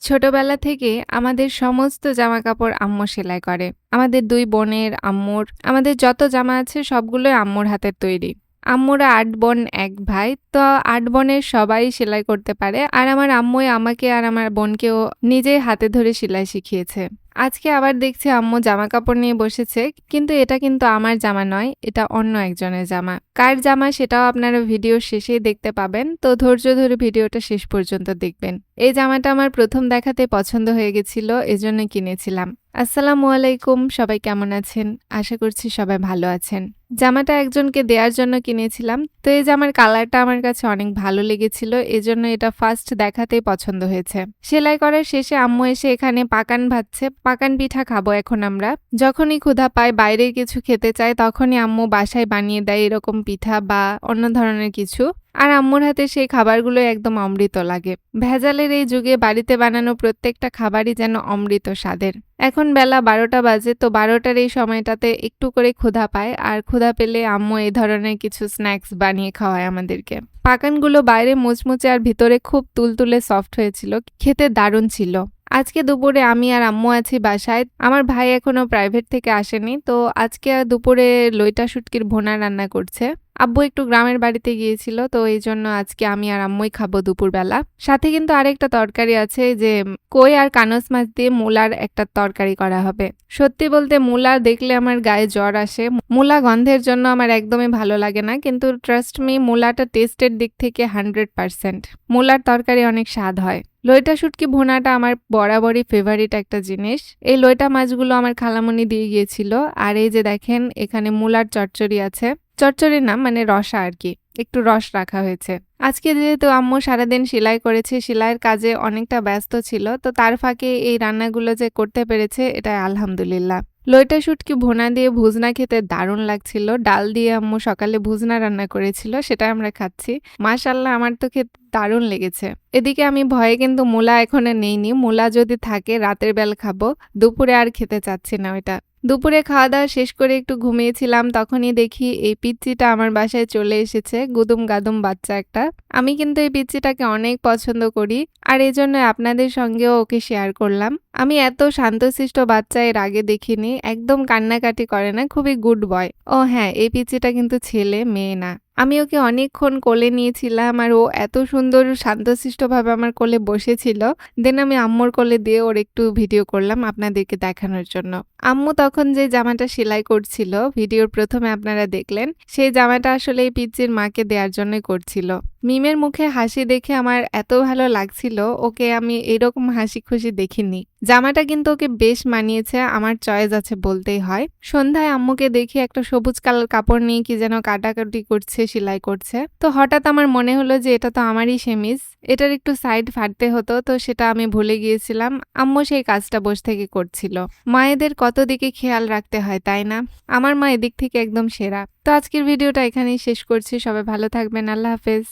ছোটবেলা থেকে আমাদের সমস্ত জামাকাপড় আম্মু সেলাই করে। আমাদের ২ বোনের, আম্মুর, আমাদের যত জামা আছে সবগুলোই আম্মুর হাতের তৈরি। আম্মুরা ৮ বোন ১ ভাই। তো ৮ বোনের সবাই সেলাই করতে পারে। আর আমার আম্মুই আমাকে আর আমার বোনকেও নিজেই হাতে ধরে সেলাই শিখিয়েছে। আজকে আবার দেখছি আম্মু জামাকাপড় নিয়ে বসেছে। কিন্তু এটা কিন্তু আমার জামা নয়, এটা অন্য একজনের জামা। কার জামা সেটাও আপনারা ভিডিওর শেষেই দেখতে পাবেন। তো ধৈর্য ধরে ভিডিওটা শেষ পর্যন্ত দেখবেন। এই জামাটা আমার ১ম দেখাতেই পছন্দ হয়ে গেছিল, এজন্য কিনেছিলাম। আসসালামু আলাইকুম, সবাই কেমন আছেন? আশা করছি সবাই ভালো আছেন। জামাটা একজনকে দেয়ার জন্য কিনেছিলাম। তো এই জামার কালারটা আমার কাছে অনেক ভালো লেগেছিল, এজন্য এটা ফার্স্ট দেখাতেই পছন্দ হয়েছে। সেলাই করার শেষে আম্মু এসে এখানে পাকান ভাজছে। পাকান পিঠা খাবো এখন আমরা। যখনই ক্ষুধা পায়, বাইরের কিছু খেতে চায়, তখনই আম্মু বাসায় বানিয়ে দেয় এরকম পিঠা বা অন্য ধরনের কিছু। আর আম্মুর হাতে সেই খাবারগুলো একদম অমৃত লাগে। ভেজালের এই যুগে বাড়িতে বানানো প্রত্যেকটা খাবারই যেন অমৃত স্বাদের। এখন বেলা ১২টা বাজে, তো ১২টার এই সময়টাতে একটু করে ক্ষুধা পায়, আর ক্ষুধা পেলে আম্মু এই ধরনের কিছু স্ন্যাক্স বানিয়ে খাওয়ায় আমাদেরকে। পাকানগুলো বাইরে মুচমুচে আর ভিতরে খুব তুলতুলে সফট হয়েছিল, খেতে দারুণ ছিল। আজকে দুপুরে আমি আর আম্মু আছি বাসায়। আমার ভাই এখনো প্রাইভেট থেকে আসেনি, তো আজকে দুপুরে লইটা শুটকির ভুনা রান্না করছে। আব্বু একটু গ্রামের বাড়িতে গিয়েছিল, তো এই জন্য আজকে আমি আর আম্মুই খাবো দুপুরবেলা। সাথে কিন্তু আরেকটা তরকারি আছে, যে কই আর কানস মাছ দিয়ে মূলার একটা তরকারি করা হবে। সত্যি বলতে মূলা দেখলে আমার গায়ে জ্বর আসে। মূলা গন্ধের জন্য আমার একদমই ভালো লাগে না, কিন্তু ট্রাস্ট মি, মূলাটা টেস্টের দিক থেকে 100%। মূলার তরকারি অনেক স্বাদ হয়। লইটা শুটকি ভুনাটা আমার বরাবরই ফেভারিট একটা জিনিস। এই লইটা মাছগুলো আমার খালামণি দিয়ে গিয়েছিল। আর এই যে দেখেন, এখানে মূলার চচ্চড়ি আছে। চচ্চড়ি না, মানে রসা আর কি, একটু রস রাখা হয়েছে। আজকে যেহেতু আম্মু সারাদিন সেলাই করেছে, সেলাইয়ের কাজে অনেকটা ব্যস্ত ছিল, তো তার ফাঁকে এই রান্নাগুলো যে করতে পেরেছে, এটা আলহামদুলিল্লাহ। লইটা শুটকি ভুনা দিয়ে ভুজনা খেতে দারুণ লাগছিল। ডাল দিয়ে আম্মু সকালে ভুজনা রান্না করেছিল, সেটা আমরা খাচ্ছি। মাশাআল্লাহ, আমার তো খেতে দারুণ লেগেছে। এদিকে আমি ভয়ে কিন্তু মূলা এখনো নেইনি। মূলা যদি থাকে রাতের বেলা খাবো, দুপুরে আর খেতে চাচ্ছি না ওইটা। দুপুরে খাওয়া দাওয়া শেষ করে একটু ঘুমিয়েছিলাম, তখনই দেখি এই পিচ্চিটা আমার বাসায় চলে এসেছে, গুদুম গাদুম বাচ্চা একটা। আমি কিন্তু এই পিচ্চিটাকে অনেক পছন্দ করি, আর এজন্য আপনাদের সঙ্গেও ওকে শেয়ার করলাম। আমি এত শান্তশিষ্ট বাচ্চা এর আগে দেখিনি, একদম কান্নাকাটি করে না, খুবই গুড বয়। ও হ্যাঁ, এই পিচ্চিটা কিন্তু ছেলে, মেয়ে না। আমি ওকে অনেকক্ষণ কোলে নিয়েছিলাম, আর ও এত সুন্দর শান্তশিষ্টভাবে আমার কোলে বসেছিল। দেন আমি আম্মুর কোলে দিয়ে ওর একটু ভিডিও করলাম আপনাদেরকে দেখানোর জন্য। আম্মু তখন যে জামাটা সেলাই করছিল, ভিডিওর প্রথমে আপনারা দেখলেন, সেই জামাটা আসলে এই পিচ্চির মাকে দেওয়ার জন্যই করছিল। মিমের মুখে হাসি দেখে আমার এত ভালো লাগছিল, ওকে আমি এরকম হাসি খুশি দেখিনি। জামাটা কিন্তু ওকে বেশ মানিয়েছে, আমার চয়েস আছে বলতেই হয়। সন্ধ্যায় আম্মুকে দেখি একটা সবুজ কালার কাপড় নিয়ে কি যেন কাটাকাটি করছে, সেলাই করছে। তো হঠাৎ আমার মনে হলো যে এটা তো আমারই সেমিজ, এটার একটু সাইড ফাটতে হতো, তো সেটা আমি ভুলে গিয়েছিলাম। আম্মু সেই কাজটা বসে থেকে করছিল। মায়েদের কত দিকে খেয়াল রাখতে হয়, তাই না? আমার মা এদিক থেকে একদম সেরা। তো আজকের ভিডিওটা এখানেই শেষ করছি। সবাই ভালো থাকবেন। আল্লাহ হাফেজ।